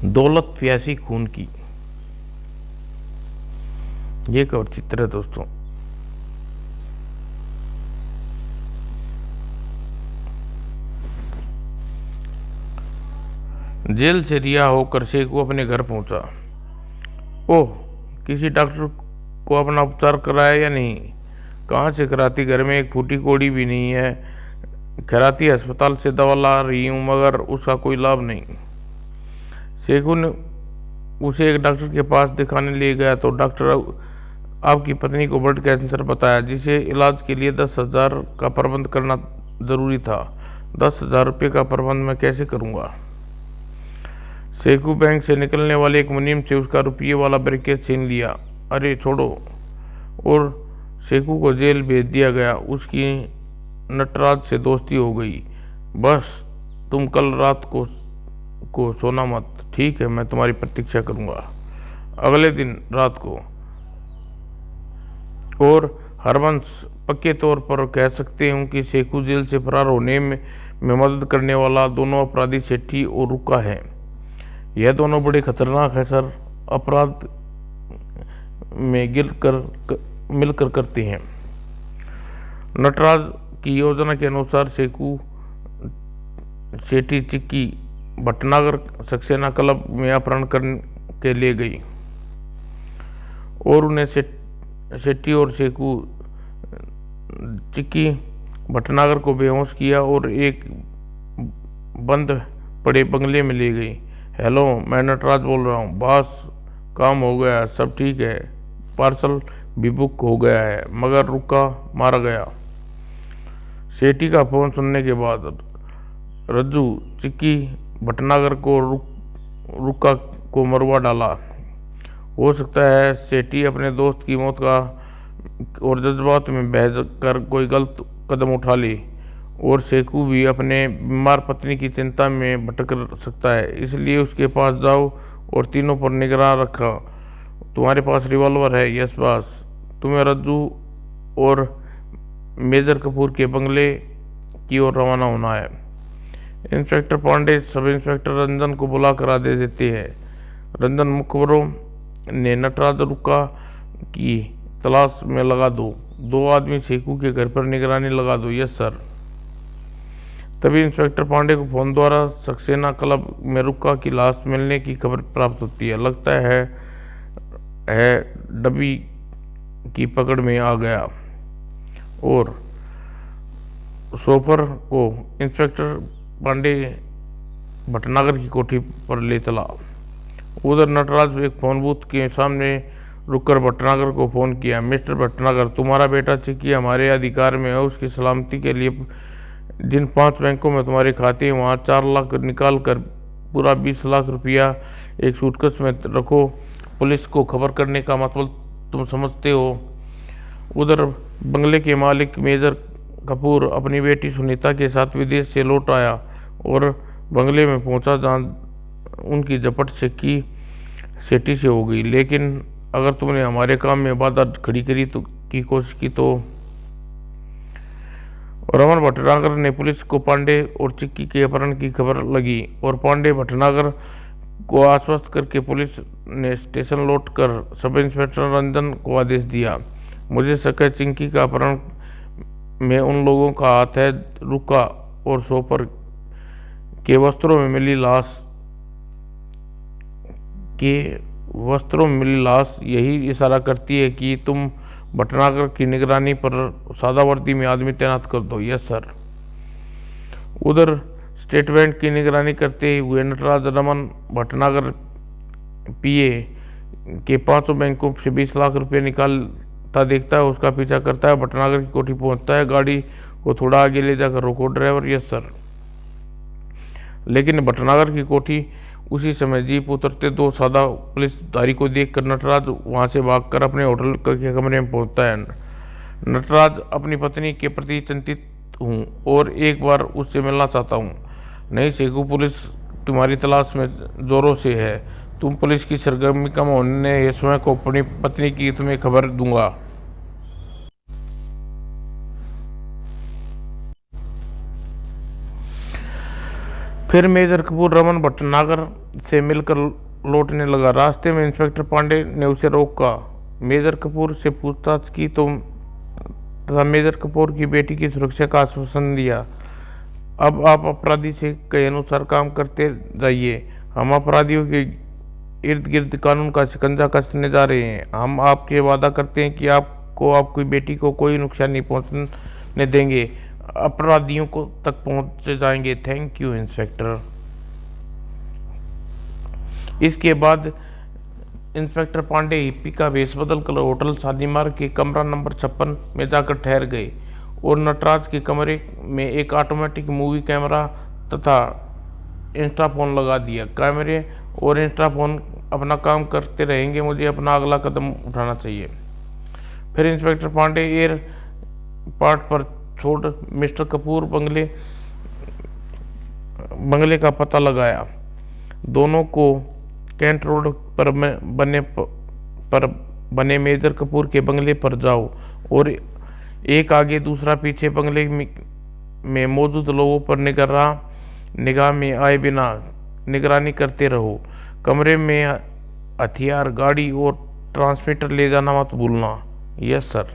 दौलत प्यासी खून की, ये एक और चित्र है दोस्तों। जेल से रिहा होकर शेखू अपने घर पहुंचा। ओह, किसी डॉक्टर को अपना उपचार कराया या नहीं? कहाँ से कराती, घर में एक फूटी कोड़ी भी नहीं है। खैराती अस्पताल से दवा ला रही हूँ मगर उसका कोई लाभ नहीं। शेखू ने उसे एक डॉक्टर के पास दिखाने ले गया तो डॉक्टर आपकी पत्नी को ब्लड कैंसर बताया, जिसे इलाज के लिए 10,000 का प्रबंध करना जरूरी था। 10,000 रुपये का प्रबंध मैं कैसे करूँगा? शेखू बैंक से निकलने वाले एक मुनीम से उसका रुपये वाला ब्रीफकेस छीन लिया। अरे छोड़ो। और शेखू को जेल भेज दिया गया। उसकी नटराज से दोस्ती हो गई। बस तुम कल रात को सोना मत, ठीक है? मैं तुम्हारी प्रतीक्षा करूंगा। अगले दिन रात को। और हरवंश, पक्के तौर पर कह सकते हूँ कि शेखू जेल से फरार होने में मदद करने वाला दोनों अपराधी सेठी और रुक्का है। यह दोनों बड़े खतरनाक है सर। अपराध में मिलकर करते हैं। नटराज की योजना के अनुसार शेखू सेठी चिक्की भटनागर सक्सेना क्लब में अपहरण के ले गई और उन्हें सेठी और शेखू चिक्की भटनागर को बेहोश किया और एक बंद पड़े बंगले में ले गई। हेलो, मैं नटराज बोल रहा हूँ। बॉस, काम हो गया, सब ठीक है। पार्सल भी बुक हो गया है मगर रुक्का मारा गया। सेठी का फोन सुनने के बाद रज्जू चिक्की भटनागर को रुक्का को मरवा डाला। हो सकता है सेठी अपने दोस्त की मौत का और जज्बात में बह कर कोई गलत कदम उठा ले और शेखू भी अपने बीमार पत्नी की चिंता में भटक सकता है। इसलिए उसके पास जाओ और तीनों पर निगरान रखा। तुम्हारे पास रिवॉल्वर है? Yes boss. तुम्हें रज्जू और मेजर कपूर के बंगले की ओर रवाना होना है। Inspector Pandey sub inspector Ranjan को बुला कर आदेश देते हैं। रंजन मुखबरों ने नटराज रुक्का की तलाश में लगा दो। 2 आदमी शेखू के घर पर निगरानी लगा दो। Yes sir. तभी इंस्पेक्टर पांडे को फोन द्वारा सक्सेना क्लब में रुक्का की लाश मिलने की खबर प्राप्त होती है। लगता है डब्बी की पकड़ में आ गया और सोफर को इंस्पेक्टर पांडे भटनागर की कोठी पर ले चला। उधर नटराज एक फोन बूथ के सामने रुककर भटनागर को फोन किया। मिस्टर भटनागर, तुम्हारा बेटा चिक्की हमारे अधिकार में है। उसकी सलामती के लिए जिन 5 बैंकों में तुम्हारे खाते हैं वहाँ 4 लाख निकाल कर पूरा 20 लाख रुपया एक सूटकेस में रखो। पुलिस को खबर करने का मतलब तुम समझते हो। उधर बंगले के मालिक मेजर कपूर अपनी बेटी सुनीता के साथ विदेश से लौट आया और बंगले में पहुंचा जहाँ उनकी झपट चिक्की सेठी से हो गई। लेकिन अगर तुमने हमारे काम में बाधा खड़ी करी की कोशिश की तो। रमन भटनागर ने पुलिस को पांडे और चिक्की के अपहरण की खबर लगी और पांडे भटनागर को आश्वस्त करके पुलिस ने स्टेशन लौटकर सब इंस्पेक्टर रंजन को आदेश दिया। मुझे शक है चिक्की का अपहरण में उन लोगों का हाथ है। रुक्का और सोपर के वस्त्रों में मिली लाश यही इशारा करती है कि तुम भटनागर की निगरानी पर सादा वर्दी में आदमी तैनात कर दो। Yes sir. उधर स्टेट बैंक की निगरानी करते हुए नटराज रमन भटनागर पीए के 5 बैंकों से 20 लाख रुपए निकालता देखता है। उसका पीछा करता है, भटनागर की कोठी पहुंचता है। गाड़ी को थोड़ा आगे ले जाकर रोको। Driver, yes sir. लेकिन भटनागर की कोठी उसी समय जीप उतरते 2 सादा पुलिसधारी को देखकर नटराज वहां से भागकर अपने होटल के कमरे में पहुंचता है। नटराज, अपनी पत्नी के प्रति चिंतित हूँ और एक बार उससे मिलना चाहता हूँ। नहीं शेखू, पुलिस तुम्हारी तलाश में जोरों से है। तुम पुलिस की सरगर्मी कम होने स्वयं को अपनी पत्नी की तुम्हें खबर दूंगा। फिर मेजर कपूर रमन भटनागर से मिलकर लौटने लगा। रास्ते में इंस्पेक्टर पांडे ने उसे रोका, मेजर कपूर से पूछताछ की तो तथा मेजर कपूर की बेटी की सुरक्षा का आश्वासन दिया। अब आप अपराधी से कहे अनुसार काम करते जाइए। हम अपराधियों के इर्द गिर्द कानून का शिकंजा कसने जा रहे हैं। हम आपके वादा करते हैं कि आपको आपकी बेटी को कोई नुकसान नहीं पहुंचने देंगे। अपराधियों को तक पहुंच जाएंगे। Thank you inspector. इसके बाद इंस्पेक्टर पांडे हिप्पी का वेश बदलकर होटल शालीमार के कमरा नंबर 56 में जाकर ठहर गए और नटराज के कमरे में एक ऑटोमेटिक मूवी कैमरा तथा इंस्टाफोन लगा दिया। कैमरे और इंस्टाफोन अपना काम करते रहेंगे, मुझे अपना अगला कदम उठाना चाहिए। फिर इंस्पेक्टर पांडे एयरपोर्ट पर छोड़ मिस्टर कपूर बंगले का पता लगाया। दोनों को कैंट रोड पर बने मेजर कपूर के बंगले पर जाओ और एक आगे दूसरा पीछे बंगले में मौजूद लोगों पर निगाह में आए बिना निगरानी करते रहो। कमरे में हथियार, गाड़ी और ट्रांसमीटर ले जाना मत भूलना। Yes sir.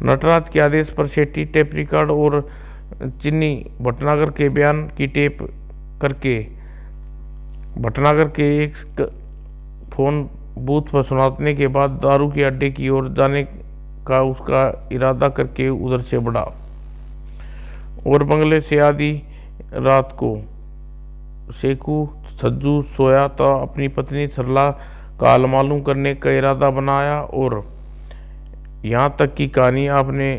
नटराज के आदेश पर शेट्टी टेप रिकॉर्ड और चिन्नी भटनागर के बयान की टेप करके भटनागर के एक फोन बूथ पर सुनाने के बाद दारू के अड्डे की ओर जाने का उसका इरादा करके उधर से बढ़ा और बंगले से आधी रात को शेखू सज्जू सोया तो अपनी पत्नी सरला का हाल मालूम करने का इरादा बनाया और यहाँ तक की कहानी आपने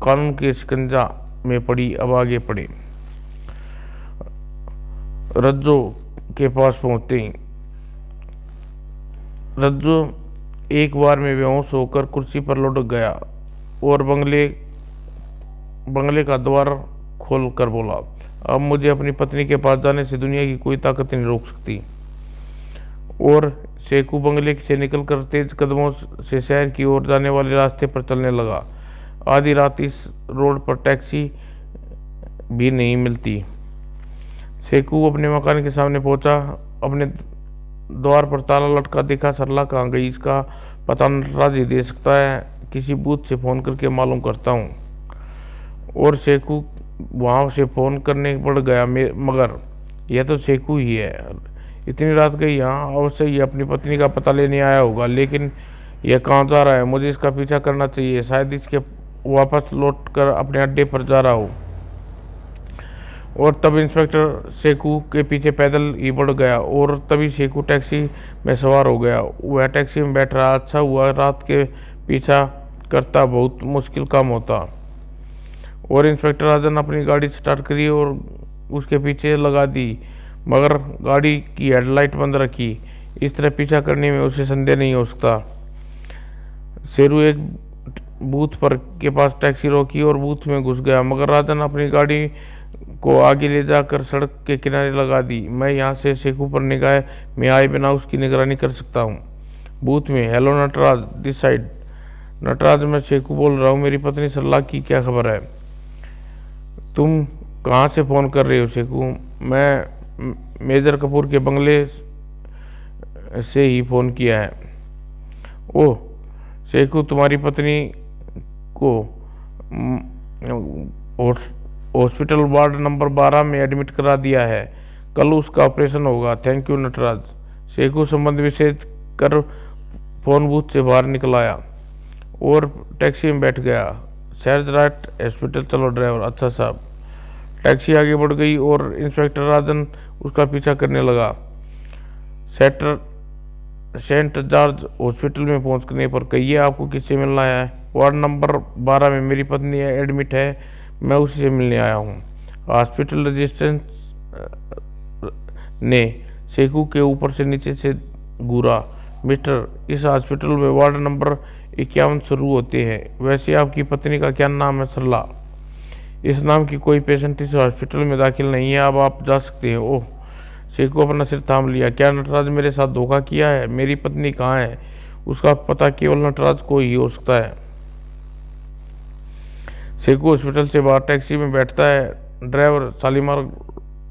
कानून के शिकंजा में पड़ी। अब आगे पड़े। रज्जो के पास पहुंचते ही रज्जो एक बार में बेहोश होकर कुर्सी पर लुढ़क गया और बंगले का द्वार खोल कर बोला, अब मुझे अपनी पत्नी के पास जाने से दुनिया की कोई ताकत नहीं रोक सकती। और शेखू बंगले से निकलकर तेज कदमों से शहर की ओर जाने वाले रास्ते पर चलने लगा। आधी रात इस रोड पर टैक्सी भी नहीं मिलती। शेखू अपने मकान के सामने पहुंचा। अपने द्वार पर ताला लटका देखा। सरला कहाँ गई, इसका पता नटराज ही दे सकता है। किसी बूथ से फ़ोन करके मालूम करता हूँ। और शेखू वहाँ से फ़ोन करने पड़ गया, मगर यह तो शेखू ही है। इतनी रात गई यहाँ, अवश्य ही अपनी पत्नी का पता लेने आया होगा, लेकिन यह कहाँ जा रहा है? मुझे इसका पीछा करना चाहिए। शायद इसके वापस लौट कर अपने अड्डे पर जा रहा हो। और तब इंस्पेक्टर शेखू के पीछे पैदल ही बढ़ गया और तभी शेखू टैक्सी में सवार हो गया। वह टैक्सी में बैठ रहा। अच्छा हुआ, रात के पीछा करता बहुत मुश्किल काम होता। और इंस्पेक्टर राजन अपनी गाड़ी स्टार्ट करी और उसके पीछे लगा दी, मगर गाड़ी की हेडलाइट बंद रखी। इस तरह पीछा करने में उसे संदेह नहीं हो सकता। शेरू एक बूथ पर के पास टैक्सी रोकी और बूथ में घुस गया, मगर राजन अपनी गाड़ी को आगे ले जाकर सड़क के किनारे लगा दी। मैं यहाँ से शेखू पर निगाह में आए बिना उसकी निगरानी कर सकता हूँ। बूथ में, hello Nataraj, this side. Nataraj, मैं शेखू बोल रहा हूँ। मेरी पत्नी सरला की क्या खबर है? तुम कहाँ से फ़ोन कर रहे हो शेखू? मैं मेजर कपूर के बंगले से ही फ़ोन किया है। ओह शेखू, तुम्हारी पत्नी को हॉस्पिटल वार्ड नंबर 12 में एडमिट करा दिया है। कल उसका ऑपरेशन होगा। Thank you Nataraj. शेखू संबंध विशेष कर फोन बूथ से बाहर निकल आया और टैक्सी में बैठ गया। सर्ज राइट हॉस्पिटल, चलो ड्राइवर। अच्छा साहब। टैक्सी आगे बढ़ गई और इंस्पेक्टर राजन उसका पीछा करने लगा। सेंट जॉर्ज हॉस्पिटल में पहुंचने पर कहिए आपको किससे मिलना है? वार्ड नंबर 12 में मेरी पत्नी एडमिट है, मैं उसी से मिलने आया हूँ। हॉस्पिटल रजिस्ट्रेंट ने शेखू के ऊपर से नीचे से घूरा। मिस्टर, इस हॉस्पिटल में वार्ड नंबर 51 शुरू होते हैं। वैसे आपकी पत्नी का क्या नाम है? सरला। इस नाम की कोई पेशेंट इस हॉस्पिटल में दाखिल नहीं है, अब आप जा सकते हैं। ओह, शेखू अपना सिर थाम लिया। क्या नटराज मेरे साथ धोखा किया है? मेरी पत्नी कहाँ है? उसका पता केवल नटराज को ही हो सकता है। शेखू हॉस्पिटल से बाहर टैक्सी में बैठता है। ड्राइवर शालीमार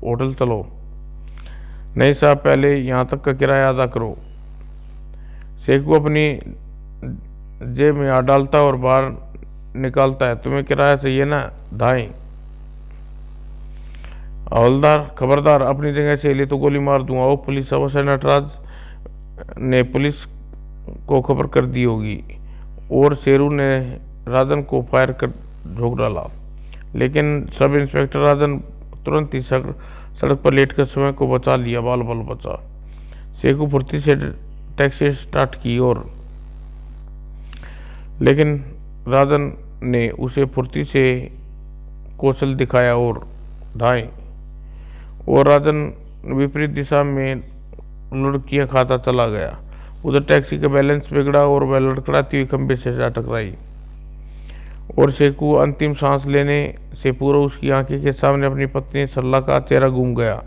होटल चलो। नहीं साहब, पहले यहाँ तक का किराया अदा करो। शेखू अपनी जेब में हाथ डालता और बाहर निकालता है। तुम्हें किराया चाहिए ना? धाई। हवलदार, खबरदार, अपनी जगह से हिले तो गोली मार दूंगा। वो पुलिस अफसर नटराज ने पुलिस को खबर कर दी होगी और शेरू ने राजन को फायर कर झोंक डाला, लेकिन सब इंस्पेक्टर राजन तुरंत ही सड़क पर लेटकर समय को बचा लिया। बाल बाल बचा। शेखू फुर्ती से टैक्सी स्टार्ट की और लेकिन राजन ने उसे फुर्ती से कौशल दिखाया और ढाई और राजन विपरीत दिशा में लुढ़कियां खाता चला गया। उधर टैक्सी का बैलेंस बिगड़ा और वह लड़खड़ाती हुई खंभे से जा टकराई और शेखू अंतिम सांस लेने से पूर्व उसकी आंखें के सामने अपनी पत्नी सरला का चेहरा घूम गया।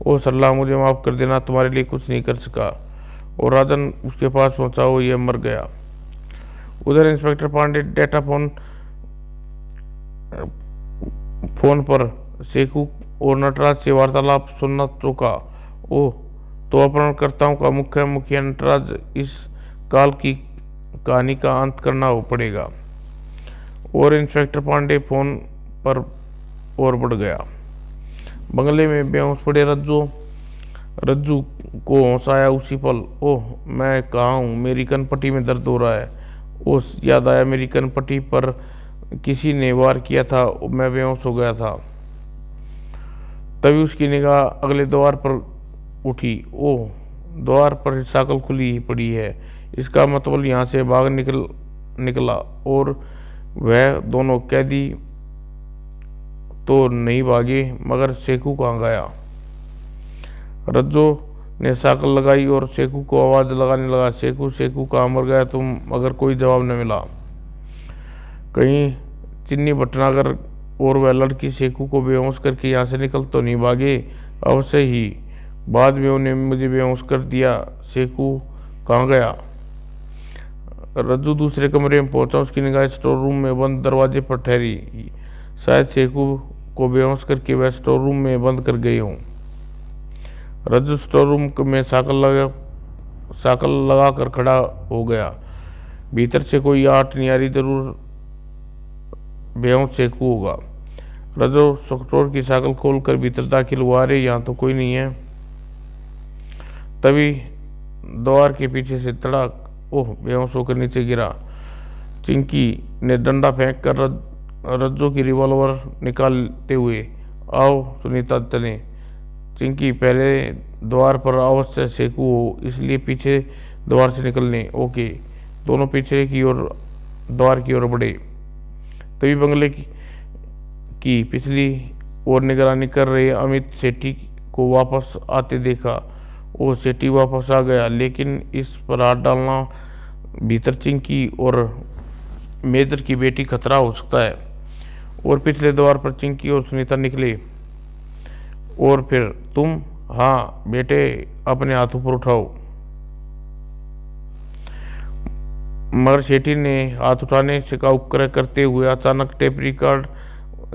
ओ सरला, मुझे माफ कर देना, तुम्हारे लिए कुछ नहीं कर सका। और राजन उसके पास पहुंचा, वो ये मर गया। उधर इंस्पेक्टर पांडे डेटा फोन पर शेखू और नटराज से वार्तालाप सुनना चौंका। ओह, तो अपहरणकर्ताओं का मुखिया नटराज, इस काल की कहानी का अंत करना हो पड़ेगा। और इंस्पेक्टर पांडे फोन पर और बढ़ गया। बंगले में बेहोश पड़े रज्जू को होश आया उसी पल। ओह, मैं कहाँ हूँ? मेरी कनपट्टी में दर्द हो रहा है। ओह, याद आया, मेरी कनपट्टी पर किसी ने वार किया था। मैं बेहोश हो गया था। तभी उसकी निगाह अगले द्वार पर उठी। ओह, द्वार पर साकल खुली पड़ी है। इसका मतलब यहाँ से भाग निकला और वह दोनों कैदी तो नहीं भागे, मगर शेखू कहाँ गया? रज्जो ने साकल लगाई और शेखू को आवाज लगाने लगा, शेखू, शेखू कहाँ मर गया तुम? मगर कोई जवाब न मिला। कहीं चिन्नी भटनागर और वह लड़की शेखू को बेहोश करके यहाँ से निकल तो नहीं भागे? अवश्य ही, बाद में उन्हें मुझे बेहोश कर दिया। शेखू कहाँ गया? रज्जू दूसरे कमरे में पहुंचा। उसकी निगाह स्टोर रूम में बंद दरवाजे पर ठहरी। शायद शेखू को बेहोश करके वह स्टोर रूम में बंद कर गई हूँ। रज्जू स्टोर रूम में साकल लगा कर खड़ा हो गया। भीतर से कोई आठ नियारी, जरूर बेहोश शेखू होगा। रज्जू स्टोर की साकल खोलकर भीतर दाखिल हुआ। अरे, यहाँ तो कोई नहीं है। तभी द्वार के पीछे से धड़ाक, ओह, बेहोश होकर नीचे गिरा। चिंकी ने डंडा फेंक कर रज्जू की रिवॉल्वर निकालते हुए, आओ सुनीता चलें। चिंकी, पहले द्वार पर अवश्य शेखू हो, इसलिए पीछे द्वार से निकलने। ओके। दोनों पीछे की ओर द्वार की ओर बढ़े। तभी बंगले की पिछली ओर निगरानी कर रहे अमित सेठी को वापस आते देखा। वो सेठी वापस आ गया, लेकिन इस पर हाथ डालना भीतर चिंकी और मेजर की बेटी खतरा हो सकता है। और पिछले द्वार पर चिंकी और सुनीता निकले। और फिर तुम? हाँ बेटे, अपने हाथ ऊपर उठाओ। मगर सेठी ने हाथ उठाने से का उपक्रम करते हुए अचानक टेप रिकॉर्ड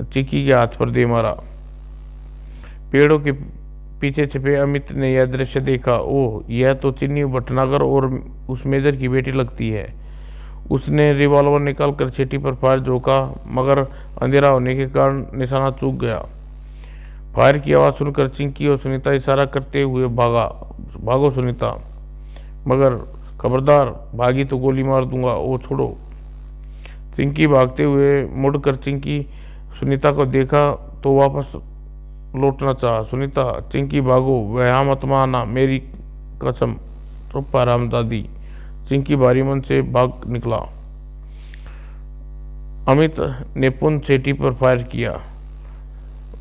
चिंकी के हाथ पर दे मारा। पेड़ों के पीछे छिपे अमित ने यह दृश्य देखा। ओह, यह तो चिन्नी भटनागर और उस मेजर की बेटी लगती है। उसने रिवॉल्वर निकालकर सेठी पर फायर झोंका, मगर अंधेरा होने के कारण निशाना चूक गया। फायर की आवाज़ सुनकर चिंकी और सुनीता इशारा करते हुए भागो सुनीता, मगर खबरदार, भागी तो गोली मार दूंगा। ओ छोड़ो। चिंकी भागते हुए मुड़कर चिंकी सुनीता को देखा तो वापस लौटना चाहा। सुनीता, चिंकी भागो, वह मत माना, मेरी कसम। चुप हरामजादी। चिंकी भारी मन से भाग निकला। अमित ने पुन सेठी पर फायर किया,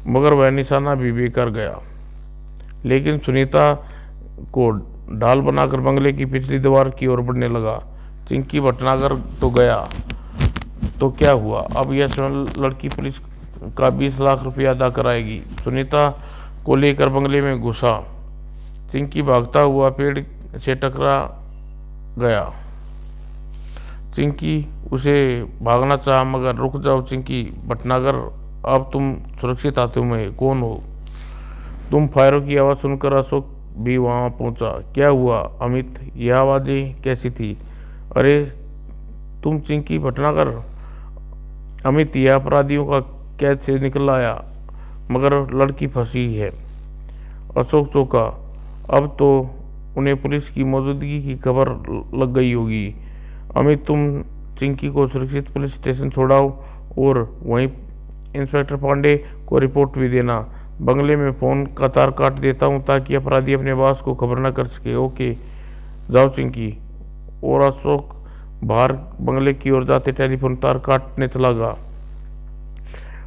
मगर वह निशाना भी बेकार गया। लेकिन सुनीता को ढाल बनाकर बंगले की पिछली दीवार की ओर बढ़ने लगा। चिंकी भटनागर तो गया, तो क्या हुआ? अब यह लड़की पुलिस का 20 लाख रुपया अदा कराएगी। सुनीता को लेकर बंगले में घुसा। चिंकी भागता हुआ पेड़ से टकरा गया। चिंकी उसे भागना चाहा, मगर रुक जाओ चिंकी, भटनागर अब तुम सुरक्षित आते हुए कौन हो? तुम फायरों की आवाज़ सुनकर अशोक भी वहां पहुंचा। क्या हुआ अमित, यह आवाज़ें कैसी थी? अरे तुम चिंकी भटनागर। अमित, यह अपराधियों का कैद से निकल आया, मगर लड़की फंसी है। अशोक चौंका। अब तो उन्हें पुलिस की मौजूदगी की खबर लग गई होगी। अमित, तुम चिंकी को सुरक्षित पुलिस स्टेशन छोड़ाओ और वहीं इंस्पेक्टर पांडे को रिपोर्ट भी देना। बंगले में फ़ोन का तार काट देता हूँ ताकि अपराधी अपने बॉस को खबर न कर सके। ओके, जाओ चिंकी। और अशोक बाहर बंगले की ओर जाते टेलीफोन तार काटने चला गया।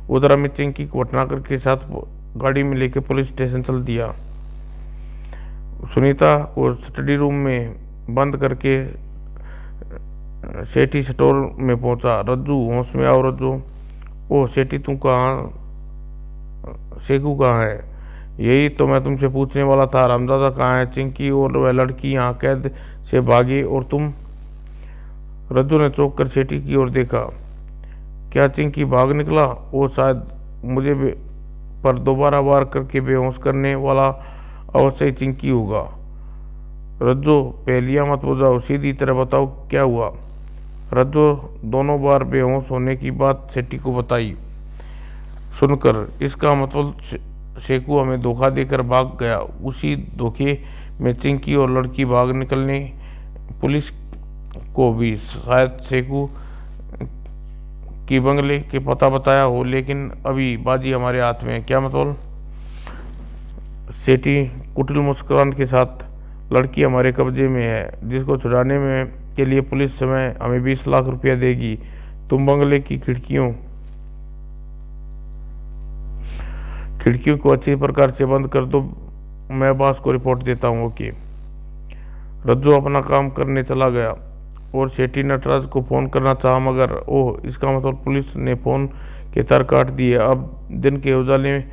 उधर अमित चिंकी को भटनागर के साथ गाड़ी में लेकर पुलिस स्टेशन चल दिया। सुनीता को स्टडी रूम में बंद करके सेठी स्टोर में पहुंचा। रज्जू, होश में आओ रज्जू। ओह सेठी, तुम कहाँ? शेखू कहाँ है? यही तो मैं तुमसे पूछने वाला था। रामदादा कहाँ है? चिंकी और वह लड़की यहाँ कैद से भागे और तुम? रज्जू ने चौंक कर सेठी की ओर देखा। क्या चिंकी भाग निकला? वो शायद मुझे पर दोबारा वार करके बेहोश करने वाला अवश्य ही चिंकी होगा। रज्जू, पहेलियां मत बुझाओ, सीधी तरह बताओ क्या हुआ? रज्जू दोनों बार बेहोश होने की बात सेठी को बताई। सुनकर इसका मतलब शेखू हमें धोखा देकर भाग गया। उसी धोखे में चिंकी और लड़की भाग निकलने पुलिस को भी शायद शेखू की बंगले के पता बताया हो, लेकिन अभी बाजी हमारे हाथ में है। क्या मतलब? सेठी कुटिल मुस्कुराहट के साथ, लड़की हमारे कब्जे में है, जिसको छुड़ाने में के लिए पुलिस समय हमें 20 लाख रुपया देगी। तुम बंगले की खिड़कियों को अच्छी प्रकार से बंद कर दो। मैं बॉस को रिपोर्ट देता हूँ। ओके। रज्जू अपना काम करने चला गया और सेठी नटराज को फ़ोन करना चाहा, मगर ओह, इसका मतलब पुलिस ने फ़ोन के तार काट दिए। अब दिन के उजाले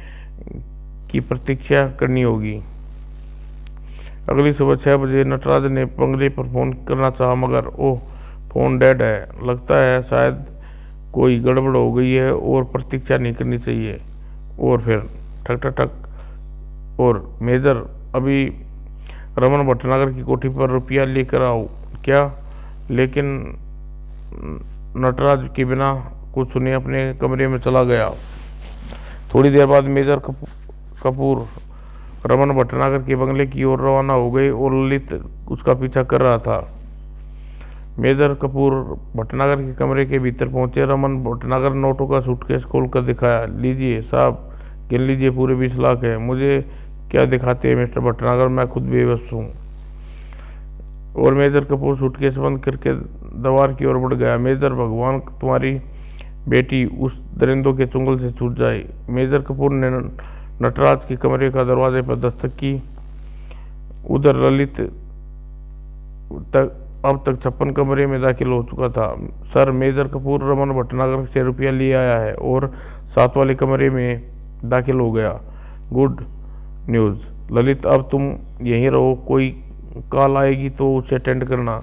की प्रतीक्षा करनी होगी। अगली सुबह 6 बजे नटराज ने बंगले पर फ़ोन करना चाहा, मगर ओह, फ़ोन डेड है। लगता है शायद कोई गड़बड़ हो गई है और प्रतीक्षा नहीं करनी चाहिए। और फिर ठक ठक ठक। और मेजर, अभी रमन भटनागर की कोठी पर रुपया लेकर आओ। क्या? लेकिन नटराज के बिना कुछ सुने अपने कमरे में चला गया। थोड़ी देर बाद मेजर कपूर रमन भटनागर के बंगले की ओर रवाना हो गए और ललित उसका पीछा कर रहा था। मेजर कपूर भटनागर के कमरे के भीतर पहुंचे। रमन भटनागर नोटों का सूटकेस खोलकर दिखाया। लीजिए साहब, गिन लीजिए, पूरे 20 लाख है। मुझे क्या दिखाते हैं मिस्टर भटनागर, मैं खुद बेबस हूँ। और मेजर कपूर सूटकेस बंद करके दरबार की ओर बढ़ गया। मेजर, भगवान तुम्हारी बेटी उस दरिंदों के चुंगल से छूट जाए। मेजर कपूर ने नटराज के कमरे का दरवाजे पर दस्तक की। उधर ललित अब तक 56 कमरे में दाखिल हो चुका था। सर, मेजर कपूर रमन भटनागर से रुपया ले आया है और 7 वाले कमरे में दाखिल हो गया। Good news. ललित, अब तुम यहीं रहो, कोई कॉल आएगी तो उसे अटेंड करना।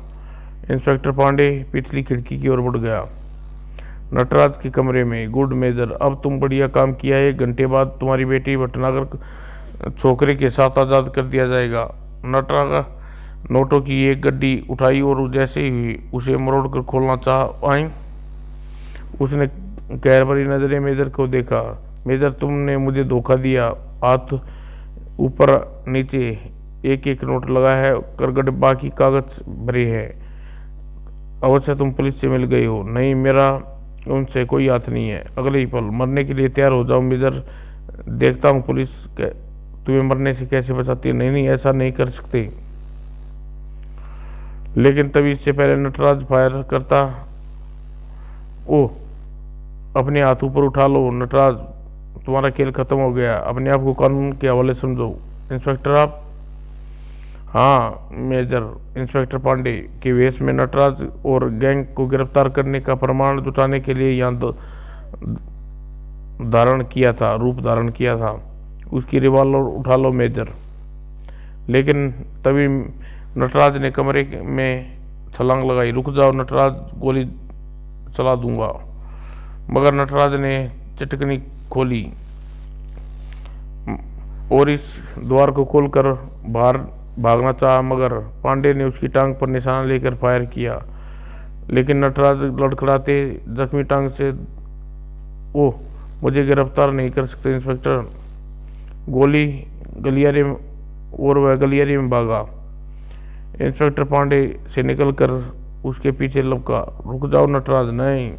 इंस्पेक्टर पांडे पिछली खिड़की की ओर बढ़ गया। नटराज के कमरे में। गुड मेजर, अब तुम बढ़िया काम किया है। 1 घंटे बाद तुम्हारी बेटी भटनागर छोकरे के साथ आज़ाद कर दिया जाएगा। नटराज नोटों की एक गड्डी उठाई और जैसे ही उसे मरोड़ कर खोलना चाह आई, उसने गहर भरी नजरें मेजर को देखा। मेजर, तुमने मुझे धोखा दिया। हाथ ऊपर नीचे एक एक नोट लगा है कर गड्ढा की कागज भरे हैं। अवश्य तुम पुलिस से मिल गई हो। नहीं, मेरा उनसे कोई हाथ नहीं है। अगले ही पल मरने के लिए तैयार हो जाओ मेजर, देखता हूँ पुलिस तुम्हें मरने से कैसे बचाती है। नहीं नहीं, ऐसा नहीं कर सकते। लेकिन तभी इससे पहले नटराज फायर करता। ओह, अपने हाथ ऊपर उठा लो नटराज, तुम्हारा खेल खत्म हो गया। अपने आप को कानून के हवाले समझो। इंस्पेक्टर आप? हाँ मेजर। इंस्पेक्टर पांडे के वेश में नटराज और गैंग को गिरफ्तार करने का प्रमाण जुटाने के लिए यहाँ रूप धारण किया था। उसकी रिवॉल्वर उठा लो मेजर। लेकिन तभी नटराज ने कमरे में छलांग लगाई। रुक जाओ नटराज, गोली चला दूंगा। मगर नटराज ने चटकनी खोली और इस द्वार को खोलकर बाहर भागना चाहा, मगर पांडे ने उसकी टांग पर निशाना लेकर फायर किया, लेकिन नटराज लड़खड़ाते जख्मी टांग से, ओह, मुझे गिरफ्तार नहीं कर सकते इंस्पेक्टर। गोली गलियारे में, और वह गलियारे में भागा। इंस्पेक्टर पांडे से निकलकर उसके पीछे लपका। रुक जाओ नटराज, नहीं।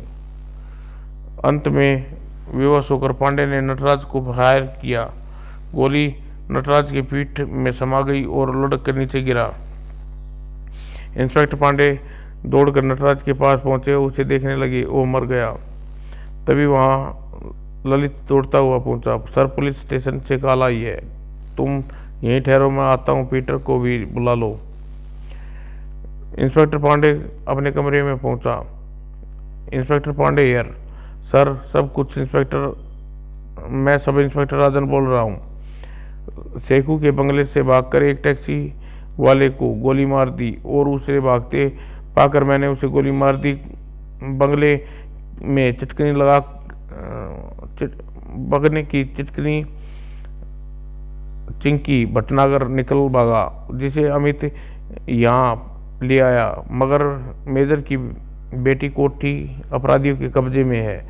अंत में विवश होकर पांडे ने नटराज को फायर किया। गोली नटराज की पीठ में समा गई और लुढ़क कर नीचे गिरा। इंस्पेक्टर पांडे दौड़कर नटराज के पास पहुंचे, उसे देखने लगे। वो मर गया। तभी वहां ललित दौड़ता हुआ पहुंचा। सर, पुलिस स्टेशन से कॉल आई है, तुम यहीं ठहरो, मैं आता हूं, पीटर को भी बुला लो। इंस्पेक्टर पांडे अपने कमरे में पहुंचा। Inspector Pandey here. सर, सब कुछ इंस्पेक्टर, मैं सब इंस्पेक्टर राजन बोल रहा हूं। सेखू के बंगले से भागकर एक टैक्सी वाले को गोली मार दी और उसे भागते पाकर मैंने उसे गोली मार दी। बंगले में चिटकनी लगा, बगने की चिटकनी चिंकी भटनागर निकल भागा, जिसे अमित यहाँ ले आया, मगर मेजर की बेटी कोठी अपराधियों के कब्जे में है।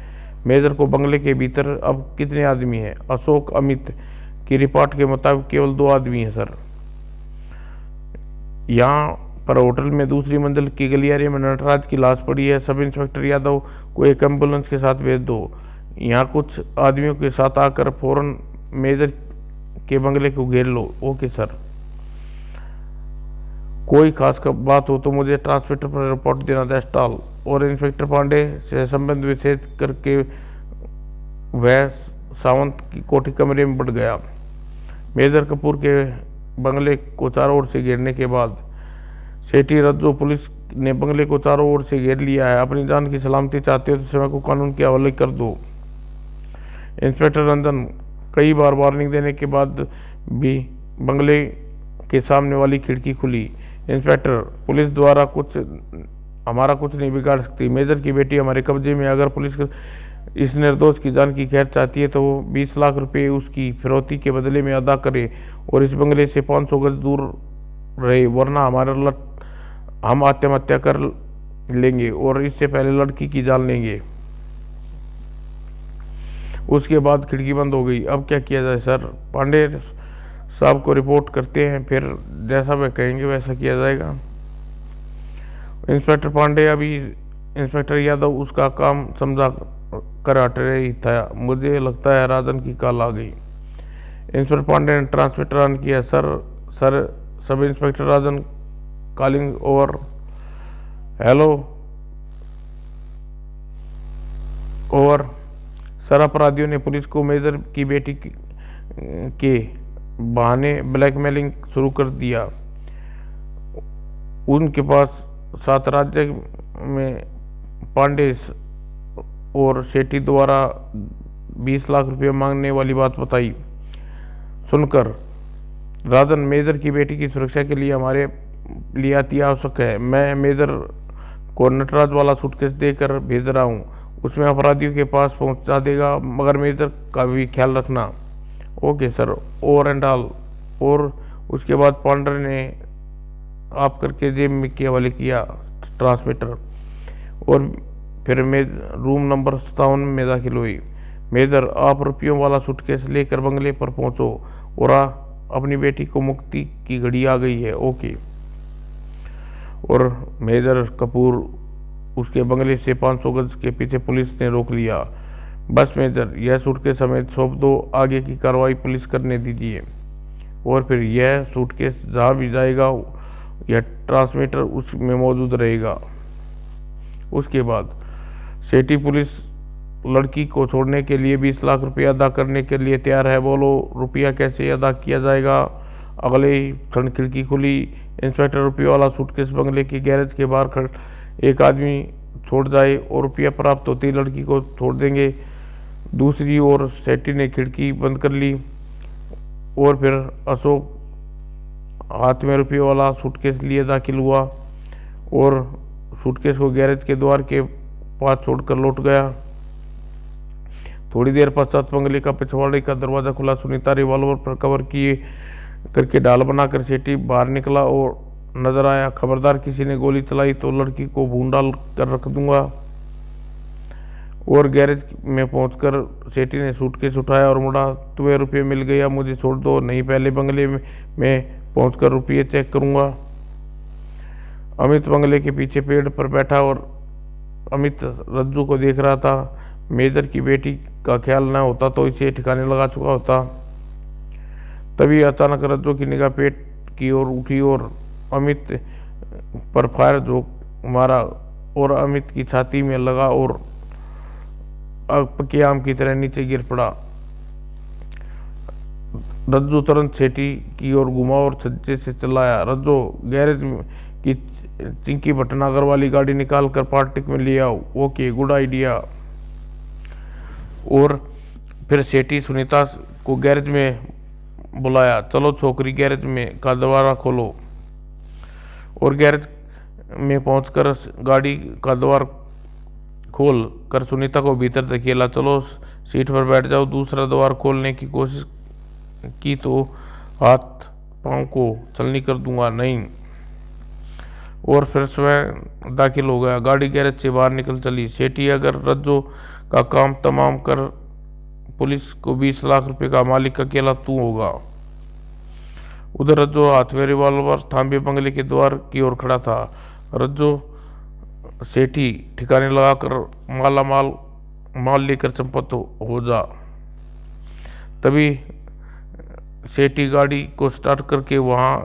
मेजर को बंगले के भीतर अब कितने आदमी हैं? अशोक, अमित की रिपोर्ट के मुताबिक केवल 2 आदमी हैं सर। यहाँ पर होटल में दूसरी मंजिल की गलियारे में नटराज की लाश पड़ी है। सब इंस्पेक्टर यादव को एक एम्बुलेंस के साथ भेज दो। यहाँ कुछ आदमियों के साथ आकर फौरन मेजर के बंगले को घेर लो। Okay sir. कोई खास बात हो तो मुझे ट्रांसमीटर पर रिपोर्ट देना, दैट्स ऑल। और इंस्पेक्टर पांडे से संबंध विच्छेद करके वह सावंत की कोठी कमरे में बढ़ गया। मेजर कपूर के बंगले को चारों ओर से घेरने के बाद सेठी रज्जो पुलिस ने बंगले को चारों ओर से घेर लिया है। अपनी जान की सलामती चाहते हो तो समय को कानून के हवाले कर दो। इंस्पेक्टर रंजन, कई बार वार्निंग देने के बाद भी बंगले के सामने वाली खिड़की खुली। इंस्पेक्टर, पुलिस द्वारा हमारा कुछ नहीं बिगाड़ सकती। मेजर की बेटी हमारे कब्जे में। अगर पुलिस इस निर्दोष की जान की खैर चाहती है तो 20 लाख रुपए उसकी फिरौती के बदले में अदा करे और इस बंगले से 500 गज दूर रहे, वरना हम आत्महत्या कर लेंगे और इससे पहले लड़की की जान लेंगे। उसके बाद खिड़की बंद हो गई। अब क्या किया जाए सर? पांडे साहब को रिपोर्ट करते हैं, फिर जैसा वे कहेंगे वैसा किया जाएगा। इंस्पेक्टर पांडे अभी इंस्पेक्टर यादव उसका काम समझा कर हट रही था। मुझे लगता है राजन की कॉल आ गई। इंस्पेक्टर पांडे ने ट्रांसमीटर ऑन किया। Sir, sub inspector Rajan calling over. Hello, over. Sir, अपराधियों ने पुलिस को मेजर की बेटी के बहाने ब्लैकमेलिंग शुरू कर दिया। उनके पास 7 राज्य में पांडे और सेठी द्वारा 20 लाख रुपये मांगने वाली बात बताई। सुनकर राजन, मेजर की बेटी की सुरक्षा के लिए हमारे लिए अति आवश्यक है। मैं मेजर को नटराज वाला सूटकेस देकर भेज रहा हूँ, उसमें अपराधियों के पास पहुँचा देगा, मगर मेजर का भी ख्याल रखना। Okay sir, over and all. और उसके बाद पांडे ने आप करके जेब में के हवाले किया ट्रांसमीटर और फिर रूम नंबर 57 में दाखिल हुई। मेजर, आप रुपयों वाला सूटकेस लेकर बंगले पर पहुंचो और अपनी बेटी को मुक्ति की घड़ी आ गई है। ओके। और मेजर कपूर उसके बंगले से 500 गज के पीछे पुलिस ने रोक लिया। बस मेजर, यह सूटकेस समेत सौंप दो, आगे की कार्रवाई पुलिस करने दीजिए। और फिर यह सूटकेस जहाँ भी जाएगा यह ट्रांसमीटर उसमें मौजूद रहेगा। उसके बाद सेठी पुलिस लड़की को छोड़ने के लिए 20 लाख रुपये अदा करने के लिए तैयार है। बोलो, रुपया कैसे अदा किया जाएगा? अगले ही क्षण खिड़की खुली। इंस्पेक्टर रुपये वाला सूटकेस बंगले के गैरेज के बाहर एक आदमी छोड़ जाए और रुपया प्राप्त होते ही लड़की को छोड़ देंगे। दूसरी ओर सेठी ने खिड़की बंद कर ली और फिर अशोक हाथ में रुपये वाला सूटकेस लिए दाखिल हुआ और सूटकेस को गैरेज के द्वार के पास छोड़कर लौट गया। थोड़ी देर पश्चात बंगले का पिछवाड़े का दरवाजा खुला। सुनीता रिवॉल्वर पर कवर किए करके ढाल बनाकर सेठी बाहर निकला और नजर आया। खबरदार किसी ने गोली चलाई तो लड़की को भून डाल कर रख दूंगा। और गैरेज में पहुंचकर सेठी ने सूटकेस उठाया और मुड़ा। तुम्हें रुपये मिल गए, या मुझे छोड़ दो। नहीं, पहले बंगले में पहुंचकर रुपये चेक करूंगा। अमित बंगले के पीछे पेड़ पर बैठा और अमित रज्जू को देख रहा था। मेजर की बेटी का ख्याल न होता तो इसे ठिकाने लगा चुका होता। तभी अचानक रज्जू की निगाह पेट की ओर उठी और अमित पर फायर झोंक मारा और अमित की छाती में लगा और पके आम की तरह नीचे गिर पड़ा। रज्जू तुरंत सेठी की ओर घुमा और छज्जे से चिल्लाया, रज्जू, गैरेज की चिंकी भटनागर वाली गाड़ी निकाल कर पार्टिक में ले आओ। Okay, good idea. और फिर सेठी सुनीता को गैरेज में बुलाया। चलो छोकरी, गैरेज में का दरवाजा खोलो। और गैरेज में पहुंचकर गाड़ी का द्वार खोल कर सुनीता को भीतर धकेला। चलो सीट पर बैठ जाओ। दूसरा द्वार खोलने की कोशिश की तो हाथ पांव को चलनी कर दूंगा। नहीं। और फिर स्वयं दाखिल हो गया। गाड़ी गैरेज से बाहर निकल चली। सेठी, अगर रज्जू का काम तमाम कर पुलिस को 20 लाख रुपए का मालिक अकेला तू होगा। उधर रज्जू हाथ में रिवॉल्वर थामे बंगले के द्वार की ओर खड़ा था। रज्जू सेठी ठिकाने लगाकर माल लेकर चंपत हो जा। तभी सेठी गाड़ी को स्टार्ट करके वहां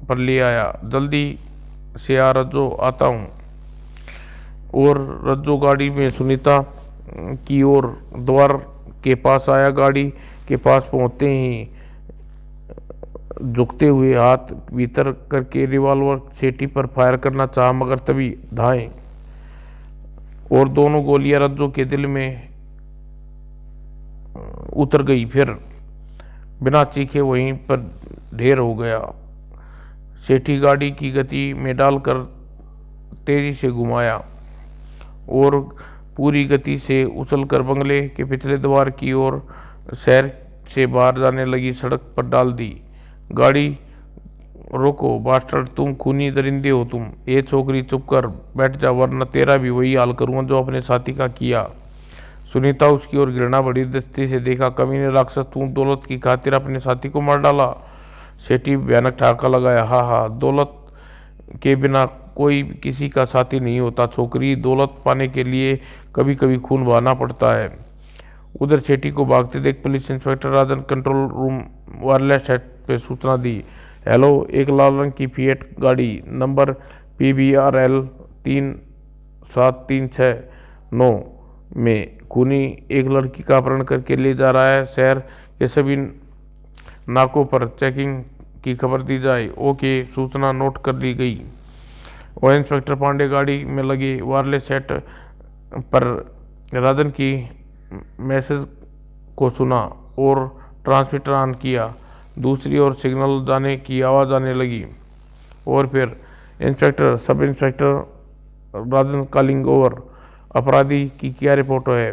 पर ले आया। जल्दी से आ रज्जू, आता हूँ। और रज्जू गाड़ी में सुनीता की ओर द्वार के पास आया। गाड़ी के पास पहुंचते ही झुकते हुए हाथ भीतर करके रिवॉल्वर सेठी पर फायर करना चाहा, मगर तभी धाएं और दोनों गोलियां रज्जू के दिल में उतर गई। फिर बिना चीखे वहीं पर ढेर हो गया। सेठी गाड़ी की गति में डालकर तेजी से घुमाया और पूरी गति से उछलकर बंगले के पिछले द्वार की ओर शहर से बाहर जाने लगी सड़क पर डाल दी। गाड़ी रोको बास्टर्ड, तुम खूनी दरिंदे हो तुम। ये छोकरी, चुप कर बैठ जा, वरना तेरा भी वही हाल करूंगा जो अपने साथी का किया। सुनीता उसकी ओर घृणा भरी दृष्टि से देखा। कमीने राक्षस, तू दौलत की खातिर अपने साथी को मार डाला। सेठी भयानक ठहाका लगाया। हा, दौलत के बिना कोई किसी का साथी नहीं होता छोकरी। दौलत पाने के लिए कभी कभी खून बहाना पड़ता है। उधर सेठी को भागते देख पुलिस इंस्पेक्टर राजन कंट्रोल रूम वायरलेस सेट पे सूचना दी। हेलो, एक लाल रंग की फिएट गाड़ी नंबर PBRL 37369 में खूनी एक लड़की का अपहरण करके ले जा रहा है। शहर के सभी नाकों पर चेकिंग की खबर दी जाए। ओके, सूचना नोट कर ली गई। और इंस्पेक्टर पांडे गाड़ी में लगे वायरलेस सेट पर राजन की मैसेज को सुना और ट्रांसमीटर ऑन किया। दूसरी ओर सिग्नल जाने की आवाज़ आने लगी। और फिर इंस्पेक्टर, सब इंस्पेक्टर राजन कॉलिंग ओवर। अपराधी की क्या रिपोर्ट है?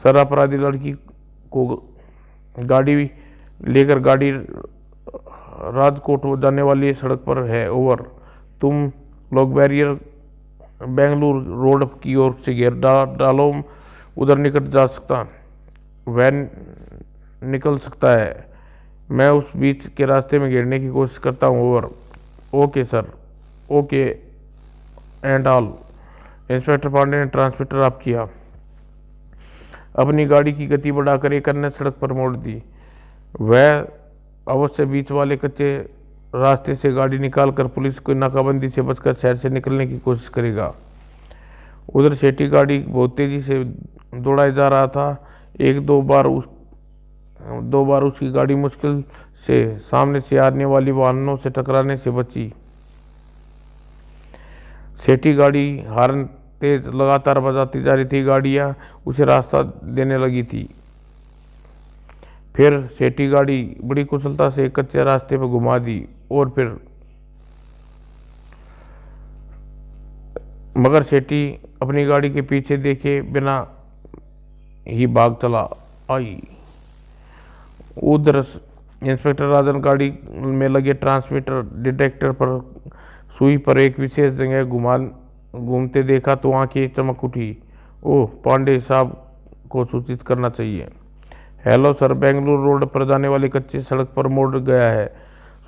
सर, अपराधी लड़की को गाड़ी लेकर गाड़ी राजकोट जाने वाली सड़क पर है। ओवर। तुम लोग बैरियर बेंगलुरु रोड की ओर से घेर डालो। उधर निकट जा सकता, वैन निकल सकता है। मैं उस बीच के रास्ते में घेरने की कोशिश करता हूँ। Over. Okay sir, okay and all. Inspector Pandey ने ट्रांसमीटर ऑफ किया। अपनी गाड़ी की गति बढ़ाकर एक अन्य सड़क पर मोड़ दी। वह अवश्य बीच वाले कच्चे रास्ते से गाड़ी निकालकर पुलिस की नाकाबंदी से बचकर शहर से निकलने की कोशिश करेगा। उधर सेठी गाड़ी बहुत तेजी से दौड़ाया जा रहा था। दो बार उसकी गाड़ी मुश्किल से सामने से आने वाली वाहनों से टकराने से बची। सेठी गाड़ी हॉर्न तेज लगातार बजाती जा रही थी। गाड़ियां उसे रास्ता देने लगी थी। फिर सेठी गाड़ी बड़ी कुशलता से कच्चे रास्ते पर घुमा दी और फिर मगर सेठी अपनी गाड़ी के पीछे देखे बिना ही भाग चला। आई। उधर इंस्पेक्टर राजन गाड़ी में लगे ट्रांसमीटर डिटेक्टर पर सुई पर एक विशेष जगह घूमते देखा तो आंखें चमक उठी। ओह, पांडे साहब को सूचित करना चाहिए। हेलो सर, बेंगलुरु रोड पर जाने वाली कच्ची सड़क पर मोड़ गया है।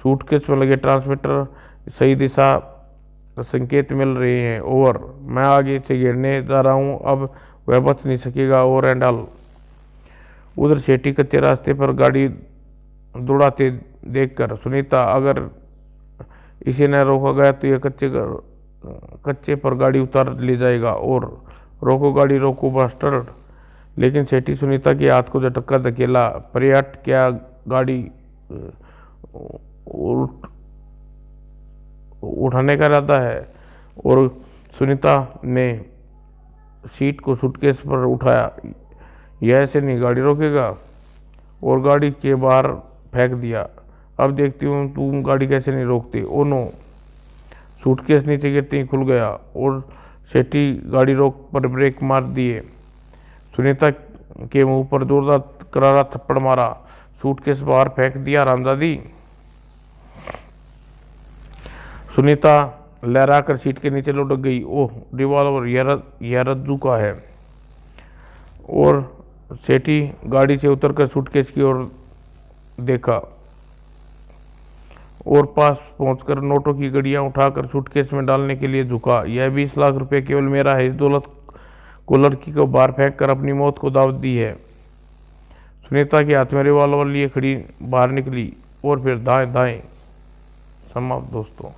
सूटकेस में लगे ट्रांसमीटर सही दिशा संकेत मिल रहे हैं। ओवर, मैं आगे से गिरने जा रहा हूँ, अब वह बच नहीं सकेगा। Over and all. उधर सेठी कच्चे रास्ते पर गाड़ी दौड़ाते देखकर सुनीता, अगर इसे न रोका गया तो यह कच्चे पर गाड़ी उतार ले जाएगा। और रोको गाड़ी, रोको बास्टर्ड। लेकिन सेठी सुनीता के हाथ को झटका धकेला। पर्याट, क्या गाड़ी उठाने का इरादा है? और सुनीता ने सीट को सूटकेस पर उठाया। यह ऐसे नहीं गाड़ी रोकेगा। और गाड़ी के बाहर फेंक दिया। अब देखती हूँ तुम गाड़ी कैसे नहीं रोकते। Oh no. सूटकेस नीचे गिरते ही खुल गया और सेठी गाड़ी रोक पर ब्रेक मार दिए। सुनीता के मुंह पर जोरदार करारा थप्पड़ मारा। सूटकेस बाहर फेंक दिया रामजादी। सुनीता लहराकर सीट के नीचे लुढ़क गई। ओह, रिवॉल्वर, यह रज्जू का है। और सेठी गाड़ी से उतरकर सूटकेस की ओर देखा और पास पहुंचकर नोटों की गड़ियां उठाकर सूटकेस में डालने के लिए झुका। यह 20 लाख रुपए केवल मेरा है। इस दौलत को लड़की को बाहर फेंक कर अपनी मौत को दावत दी है। सुनीता के हाथ में रिवॉल्वर लिए खड़ी बाहर निकली और फिर दाएं दाएं। समाप्त दोस्तों।